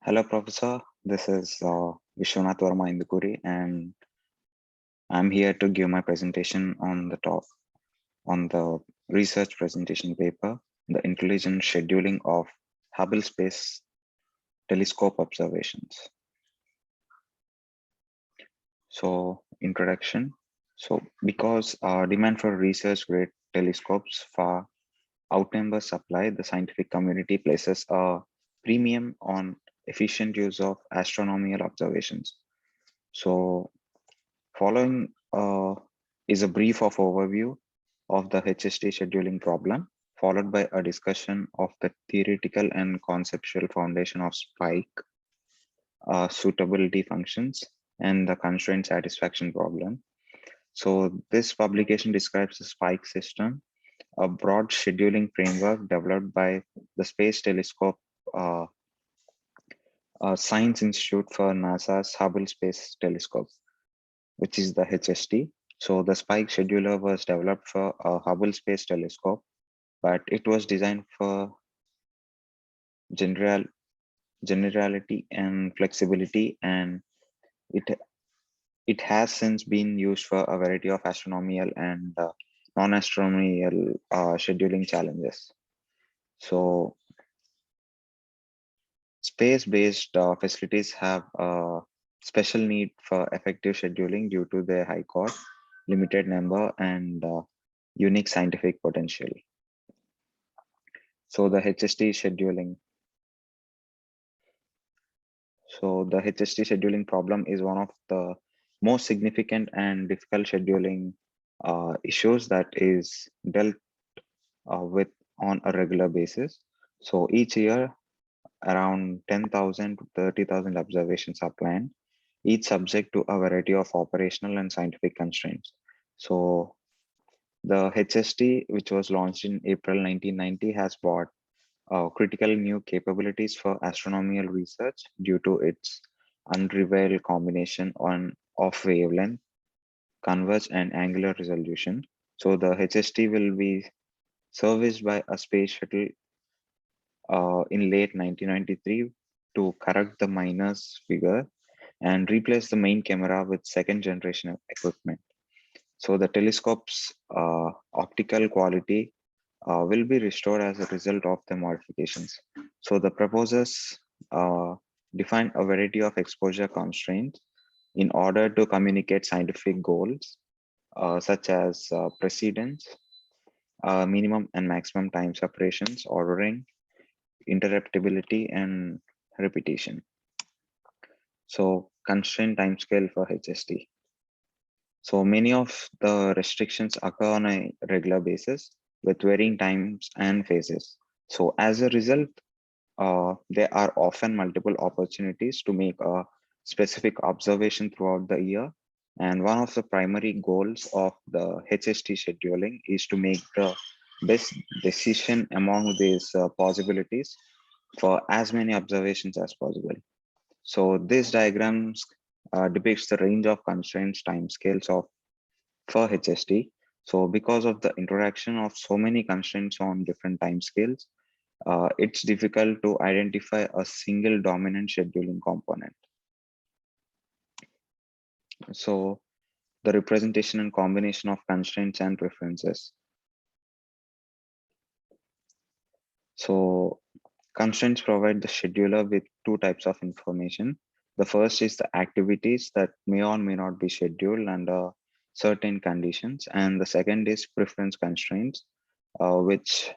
Hello, Professor. This is Vishwanath Verma Indukuri, and I'm here to give my presentation on the research presentation paper, the intelligent scheduling of Hubble Space Telescope observations. So, introduction. So, because demand for research-grade telescopes far outnumbers supply, the scientific community places a premium on efficient use of astronomical observations. So, following is a brief of overview of the HST scheduling problem, followed by a discussion of the theoretical and conceptual foundation of spike suitability functions and the constraint satisfaction problem. So this publication describes the spike system, a broad scheduling framework developed by the Space Telescope uh, Science Institute for NASA's Hubble Space Telescope, which is the HST. So the Spike scheduler was developed for a Hubble Space Telescope, but it was designed for general generality and flexibility, and it it has since been used for a variety of astronomical and non-astronomical scheduling challenges. So space-based facilities have a special need for effective scheduling due to their high cost, limited number, and unique scientific potential. So the HST scheduling. So the HST scheduling problem is one of the most significant and difficult scheduling issues that is dealt with on a regular basis. So each year, around 10,000 to 30,000 observations are planned, each subject to a variety of operational and scientific constraints. So the HST, which was launched in April 1990, has brought critical new capabilities for astronomical research due to its unrivaled combination of wavelength, converged and angular resolution. So the HST will be serviced by a space shuttle in late 1993 to correct the minus figure and replace the main camera with second generation equipment. So the telescope's optical quality will be restored as a result of the modifications. So the proposers define a variety of exposure constraints in order to communicate scientific goals, such as precedence, minimum and maximum time separations, ordering, interruptibility, and repetition. So constraint timescale for HST. So many of the restrictions occur on a regular basis with varying times and phases. So as a result, there are often multiple opportunities to make a specific observation throughout the year. And one of the primary goals of the HST scheduling is to make the best decision among these possibilities for as many observations as possible. So this diagrams depicts the range of constraints timescales of for HST. So because of the interaction of so many constraints on different timescales, it's difficult to identify a single dominant scheduling component. So the representation and combination of constraints and preferences. So constraints provide the scheduler with two types of information. The first is the activities that may or may not be scheduled under certain conditions. And the second is preference constraints, which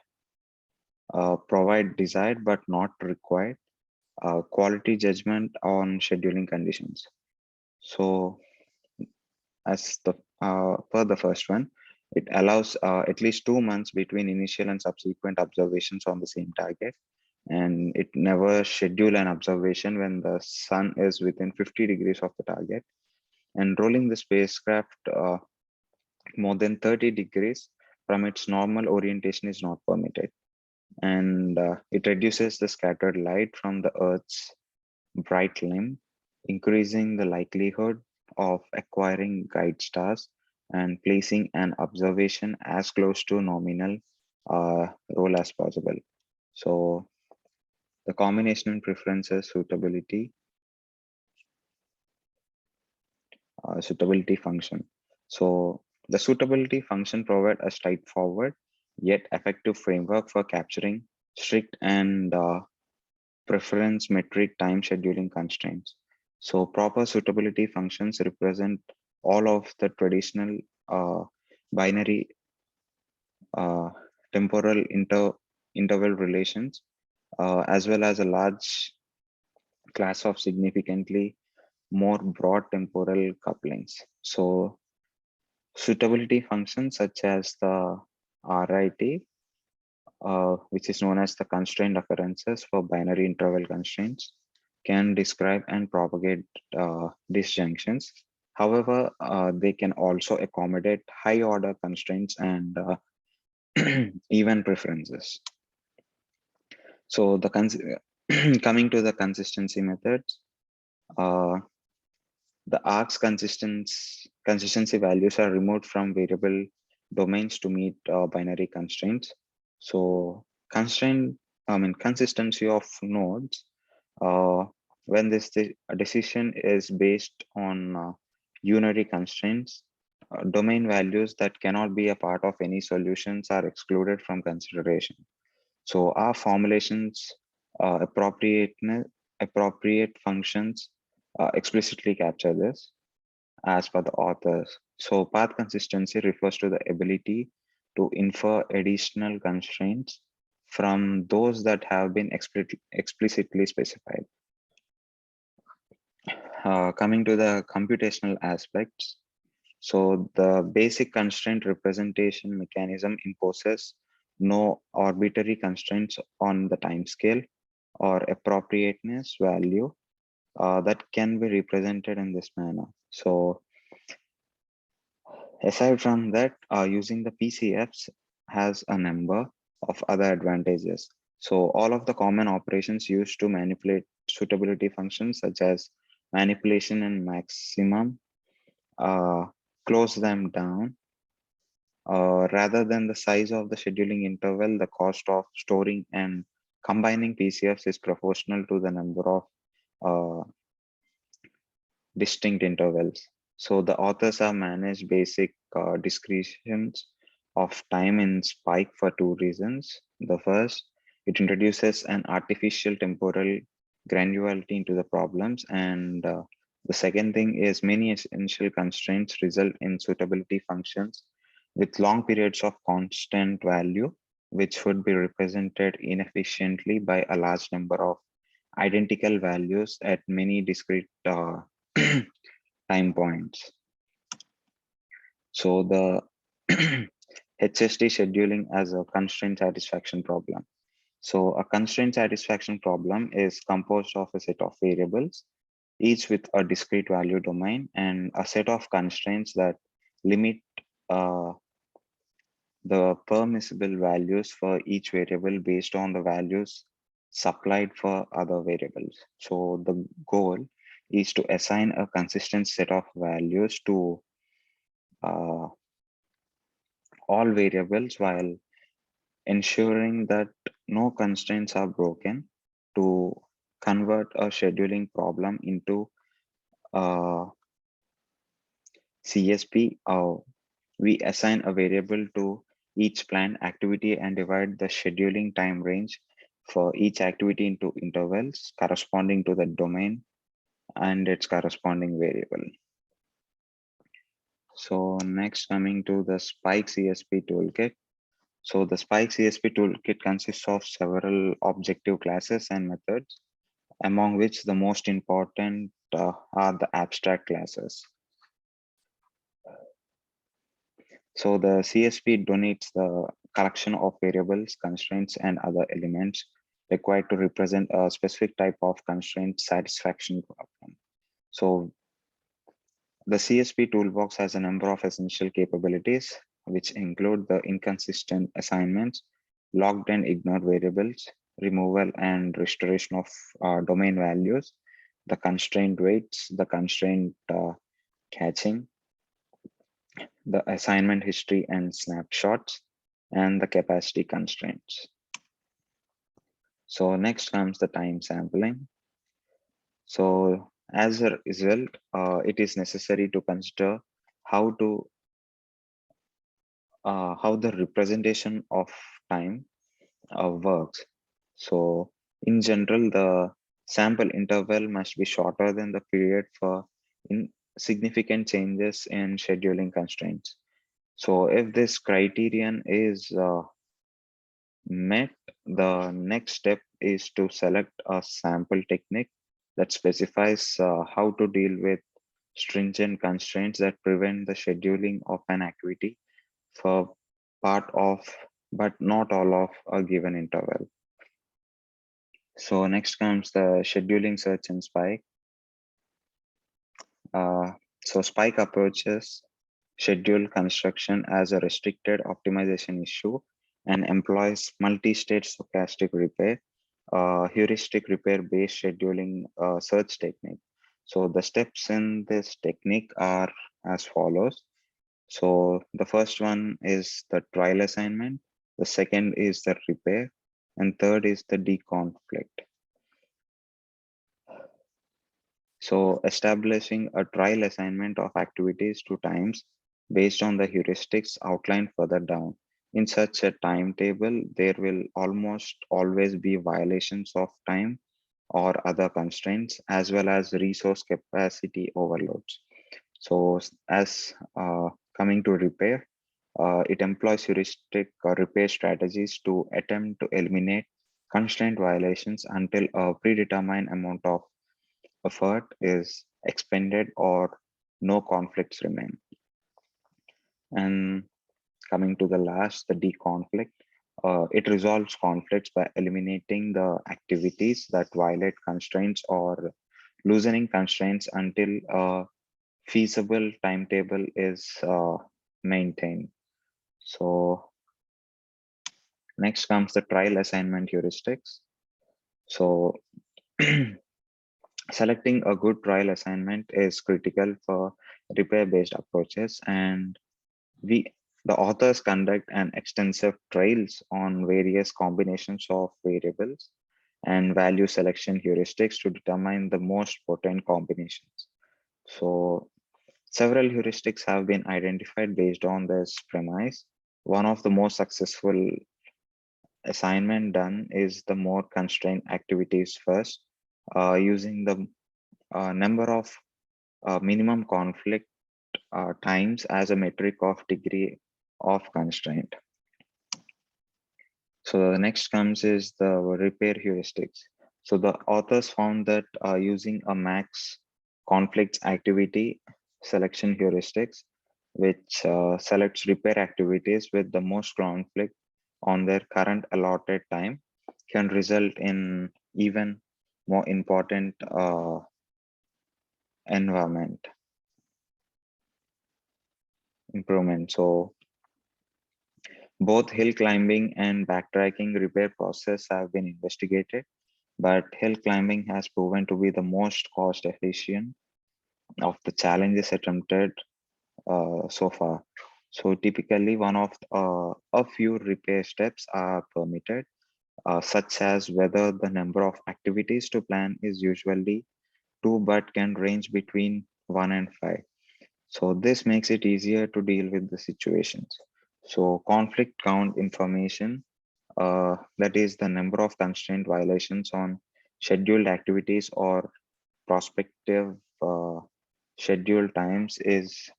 provide desired but not required quality judgment on scheduling conditions. So as the for the first one, it allows at least 2 months between initial and subsequent observations on the same target. And it never schedule an observation when the sun is within 50 degrees of the target. And rolling the spacecraft more than 30 degrees from its normal orientation is not permitted. And it reduces the scattered light from the Earth's bright limb, increasing the likelihood of acquiring guide stars and placing an observation as close to nominal role as possible. So the combination preferences suitability function. So the suitability function provide a straightforward yet effective framework for capturing strict and preference metric time scheduling constraints. So proper suitability functions represent all of the traditional binary uh, temporal interval relations, as well as a large class of significantly more broad temporal couplings. So suitability functions such as the RIT, which is known as the constraint occurrences for binary interval constraints, can describe and propagate disjunctions. However, they can also accommodate high order constraints and even preferences. So the coming to the consistency methods, uh, the arcs consistency values are removed from variable domains to meet binary constraints. So consistency of nodes, uh, when a decision is based on unary constraints, domain values that cannot be a part of any solutions are excluded from consideration. So our formulations, appropriate functions explicitly capture this as per the authors. So path consistency refers to the ability to infer additional constraints from those that have been explicitly specified. Coming to the computational aspects, so the basic constraint representation mechanism imposes no arbitrary constraints on the timescale or appropriateness value that can be represented in this manner. So aside from that, using the PCFs has a number of other advantages. So all of the common operations used to manipulate suitability functions such as manipulation and maximum, uh, close them down. Rather than the size of the scheduling interval, the cost of storing and combining PCFs is proportional to the number of uh, distinct intervals. So the authors have managed basic discretions of time in Spike for two reasons. The first, it introduces an artificial temporal granularity into the problems. And the second thing is many essential constraints result in suitability functions with long periods of constant value, which would be represented inefficiently by a large number of identical values at many discrete time points. So the HST scheduling as a constraint satisfaction problem. So a constraint satisfaction problem is composed of a set of variables, each with a discrete value domain and a set of constraints that limit uh, the permissible values for each variable based on the values supplied for other variables. So the goal is to assign a consistent set of values to uh, all variables while ensuring that no constraints are broken to convert a scheduling problem into CSP. We assign a variable to each planned activity and divide the scheduling time range for each activity into intervals corresponding to the domain and its corresponding variable. So next, coming to the Spike CSP toolkit. So the Spike CSP toolkit consists of several objective classes and methods, among which the most important are the abstract classes. So the CSP donates the collection of variables, constraints, and other elements required to represent a specific type of constraint satisfaction problem. So the CSP toolbox has a number of essential capabilities, which include the inconsistent assignments, locked and ignored variables, removal and restoration of domain values, the constraint weights, the constraint catching, the assignment history and snapshots, and the capacity constraints. So next comes the time sampling. So as a result, it is necessary to consider how to how the representation of time works. So in general, the sample interval must be shorter than the period for significant changes in scheduling constraints. So if this criterion is met, the next step is to select a sample technique that specifies how to deal with stringent constraints that prevent the scheduling of an activity for part of, but not all of a given interval. So next comes the scheduling search and spike. Uh, so spike approaches schedule construction as a restricted optimization issue and employs multi-state stochastic repair, heuristic repair-based scheduling search technique. So the steps in this technique are as follows. So the first one is the trial assignment, the second is the repair, and third is the deconflict. So establishing a trial assignment of activities to times based on the heuristics outlined further down. In such a timetable, there will almost always be violations of time or other constraints, as well as resource capacity overloads. So as coming to repair, it employs heuristic repair strategies to attempt to eliminate constraint violations until a predetermined amount of effort is expended or no conflicts remain. And coming to the last, the deconflict, it resolves conflicts by eliminating the activities that violate constraints or loosening constraints until a feasible timetable is maintained. So next comes the trial assignment heuristics. So selecting a good trial assignment is critical for repair-based approaches, and we the authors conduct an extensive trials on various combinations of variables and value selection heuristics to determine the most potent combinations. So several heuristics have been identified based on this premise. One of the most successful assignment done is the more constrained activities first, using the number of minimum conflict times as a metric of degree of constraint. So the next comes is the repair heuristics. So the authors found that using a max conflicts activity selection heuristics, which selects repair activities with the most conflict on their current allotted time, can result in even more important environment improvement. So both hill climbing and backtracking repair process have been investigated, but hill climbing has proven to be the most cost efficient of the challenges attempted so far. So typically one of a few repair steps are permitted, such as whether the number of activities to plan is usually 2 but can range between 1 and 5. So this makes it easier to deal with the situations. So conflict count information, that is the number of constraint violations on scheduled activities or prospective schedule times, is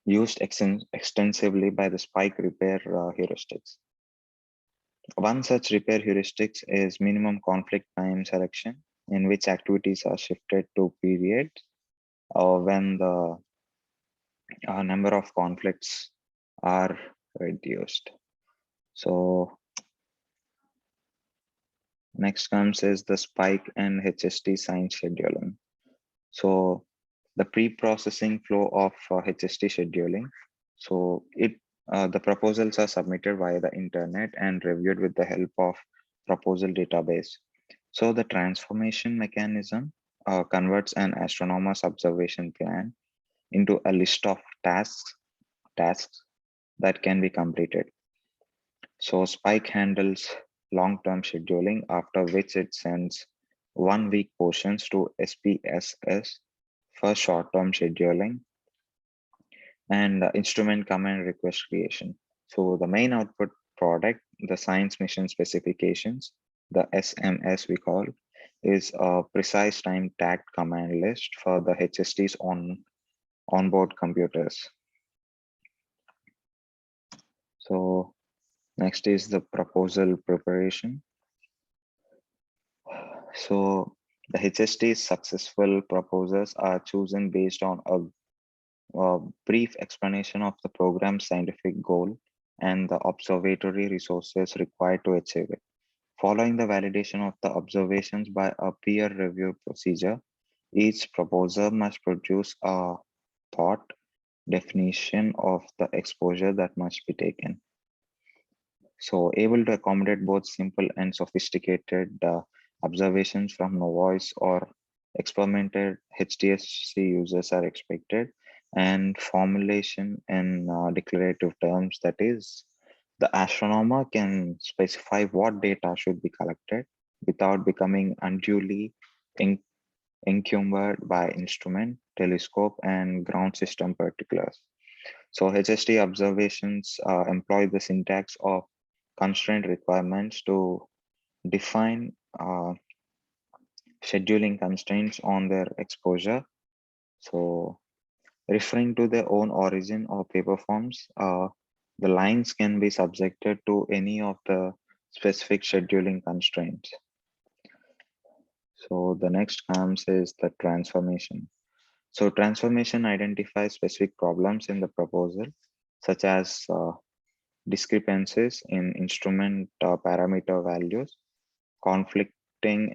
used extensively by the spike repair heuristics. One such repair heuristics is minimum conflict time selection, in which activities are shifted to periods when the number of conflicts are reduced. So next comes is the spike and HST sign scheduling. So the pre-processing flow of HST scheduling. So the proposals are submitted via the internet and reviewed with the help of proposal database. So the transformation mechanism converts an astronomer's observation plan into a list of tasks that can be completed. So spike handles long-term scheduling, after which it sends 1 week portions to SPSS for short-term scheduling and instrument command request creation. So the main output product, the science mission specifications, the SMS we call, is a precise time tagged command list for the HSTs on onboard computers. So next is the proposal preparation. So the HST's successful proposals are chosen based on a brief explanation of the program's scientific goal and the observatory resources required to achieve it. Following the validation of the observations by a peer review procedure, each proposer must produce a thought definition of the exposure that must be taken. So able to accommodate both simple and sophisticated observations from novice or experimented HDSC users are expected, and formulation in declarative terms, that is, the astronomer can specify what data should be collected without becoming unduly encumbered by instrument, telescope, and ground system particulars. So HST observations employ the syntax of constraint requirements to define scheduling constraints on their exposure. So referring to their own origin or paper forms, the lines can be subjected to any of the specific scheduling constraints. So the next comes is the transformation. So transformation identifies specific problems in the proposal, such as discrepancies in instrument parameter values, conflicting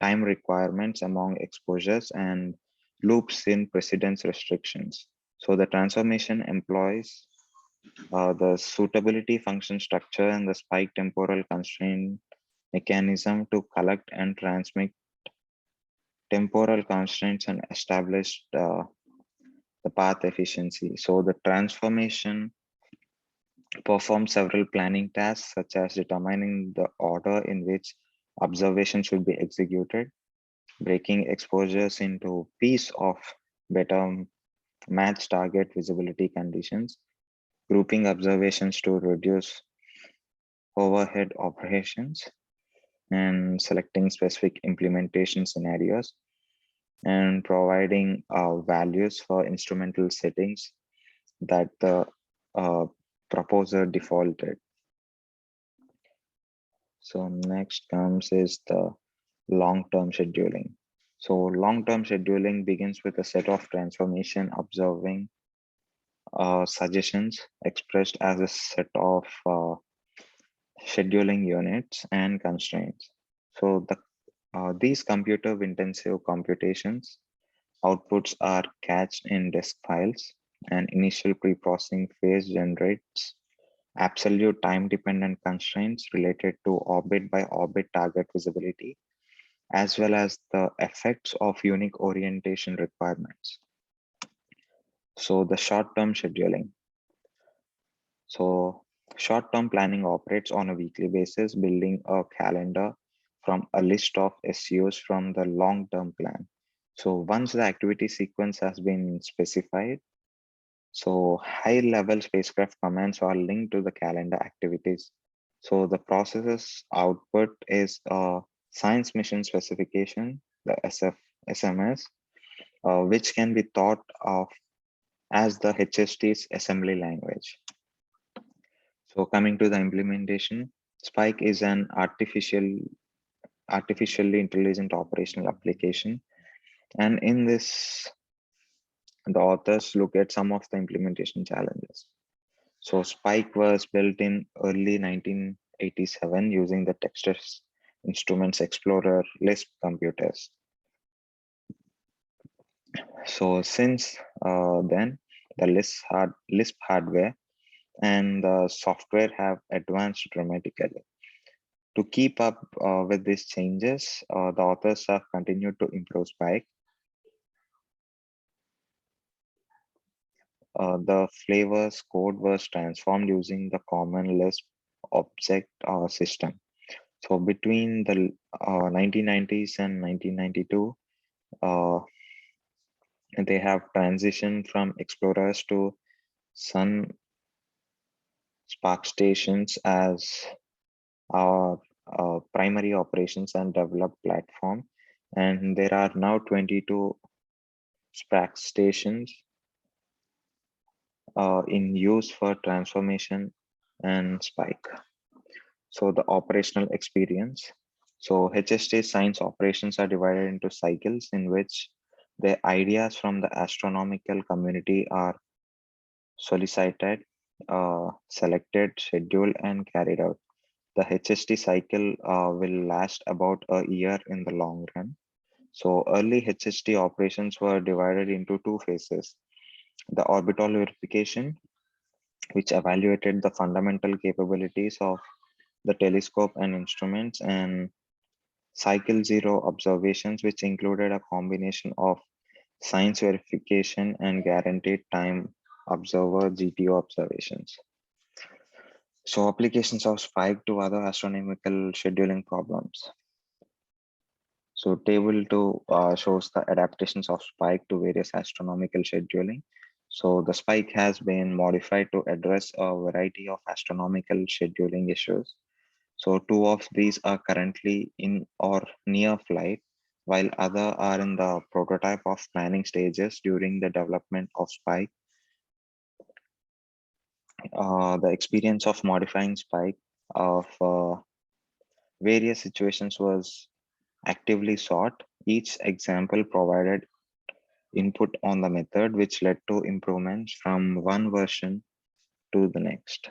time requirements among exposures, and loops in precedence restrictions. So the transformation employs the suitability function structure and the spike temporal constraint mechanism to collect and transmit temporal constraints and establish the path efficiency. So the transformation performs several planning tasks, such as determining the order in which observation should be executed, breaking exposures into piece of better match target visibility conditions, grouping observations to reduce overhead operations, and selecting specific implementation scenarios, and providing values for instrumental settings that the proposer defaulted. So next comes is the long-term scheduling. So long-term scheduling begins with a set of transformation observing suggestions expressed as a set of scheduling units and constraints. So these computer-intensive computations outputs are cached in disk files, and initial pre-processing phase generates absolute time-dependent constraints related to orbit by orbit target visibility, as well as the effects of unique orientation requirements. So the short-term scheduling. So short-term planning operates on a weekly basis, building a calendar from a list of SUs from the long-term plan. So once the activity sequence has been specified, so high-level spacecraft commands are linked to the calendar activities. So the process's output is a science mission specification, the SMS, which can be thought of as the HST's assembly language. So coming to the implementation, Spike is an artificially intelligent operational application. And in this, the authors look at some of the implementation challenges. So Spike was built in early 1987 using the Texas Instruments Explorer Lisp computers. So since then, the Lisp hardware and the software have advanced dramatically. To keep up with these changes, the authors have continued to improve Spike. The flavors code was transformed using the common Lisp object system. So between the 1990s and 1992, uh, they have transitioned from explorers to Sun Spark stations as our primary operations and developed platform. And there are now 22 Spark stations in use for transformation and spike. So the operational experience. So HST science operations are divided into cycles in which the ideas from the astronomical community are solicited, selected, scheduled, and carried out. The HST cycle will last about a year in the long run. So early HST operations were divided into two phases. The orbital verification, which evaluated the fundamental capabilities of the telescope and instruments, and cycle zero observations, which included a combination of science verification and guaranteed time observer GTO observations. So applications of spike to other astronomical scheduling problems. So table 2 shows the adaptations of spike to various astronomical scheduling. So the spike has been modified to address a variety of astronomical scheduling issues. So two of these are currently in or near flight, while other are in the prototype of planning stages during the development of spike. The experience of modifying spike of various situations was actively sought. Each example provided input on the method, which led to improvements from one version to the next.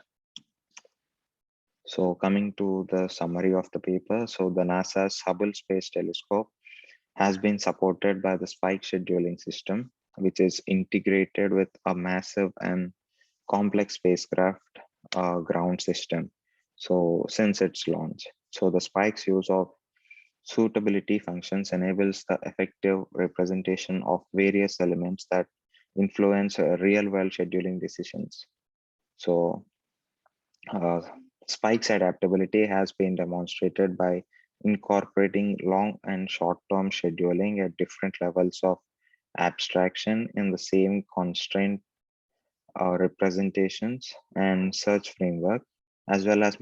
So coming to the summary of the paper, so the NASA's Hubble Space Telescope has been supported by the Spike scheduling system, which is integrated with a massive and complex spacecraft ground system. So since its launch, so the Spike's use of suitability functions enables the effective representation of various elements that influence real world scheduling decisions. So uh, Spike's adaptability has been demonstrated by incorporating long and short term scheduling at different levels of abstraction in the same constraint representations and search framework, as well as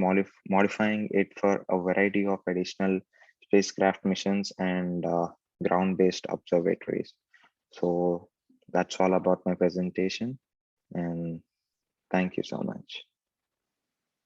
modifying it for a variety of additional spacecraft missions and ground-based observatories. So that's all about my presentation, and thank you so much.